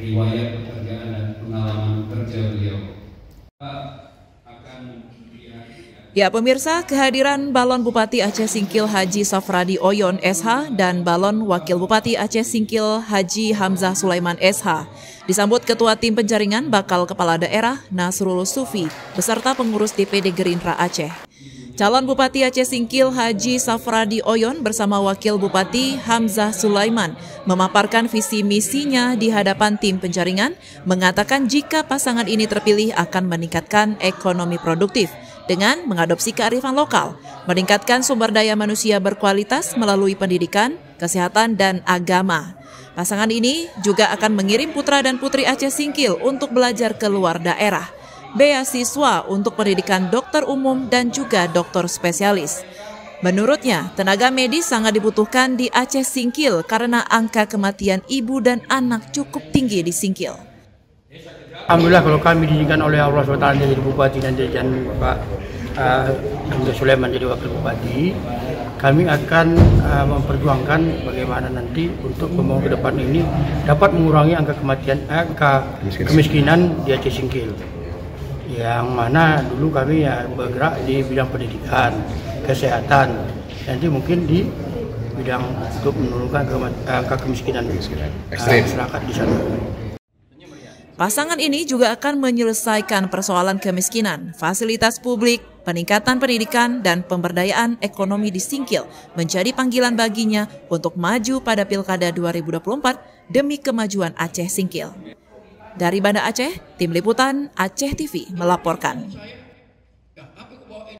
riwayat pekerjaan dan pengalaman kerja beliau. Ya pemirsa, kehadiran Balon Bupati Aceh Singkil Haji Safradi Oyon SH dan Balon Wakil Bupati Aceh Singkil Haji Hamzah Sulaiman SH disambut Ketua Tim Penjaringan Bakal Kepala Daerah Nasrul Sufi beserta pengurus DPD Gerindra Aceh. Calon Bupati Aceh Singkil Haji Safradi Oyon bersama Wakil Bupati Hamzah Sulaiman memaparkan visi misinya di hadapan tim penjaringan, mengatakan jika pasangan ini terpilih akan meningkatkan ekonomi produktif dengan mengadopsi kearifan lokal, meningkatkan sumber daya manusia berkualitas melalui pendidikan, kesehatan, dan agama. Pasangan ini juga akan mengirim putra dan putri Aceh Singkil untuk belajar ke luar daerah, beasiswa untuk pendidikan dokter umum dan juga dokter spesialis. Menurutnya, tenaga medis sangat dibutuhkan di Aceh Singkil karena angka kematian ibu dan anak cukup tinggi di Singkil. Alhamdulillah kalau kami diizinkan oleh Allah SWT jadi bupati dan Pak Hamzah Sulaiman jadi wakil bupati, kami akan memperjuangkan bagaimana nanti untuk pembangunan ke depan ini dapat mengurangi angka kemiskinan di Aceh Singkil. Yang mana dulu kami bergerak di bidang pendidikan, kesehatan, nanti mungkin di bidang untuk menurunkan angka kemiskinan masyarakat di sana. Pasangan ini juga akan menyelesaikan persoalan kemiskinan, fasilitas publik, peningkatan pendidikan, dan pemberdayaan ekonomi di Singkil menjadi panggilan baginya untuk maju pada Pilkada 2024 demi kemajuan Aceh Singkil. Dari Banda Aceh, Tim Liputan Aceh TV melaporkan.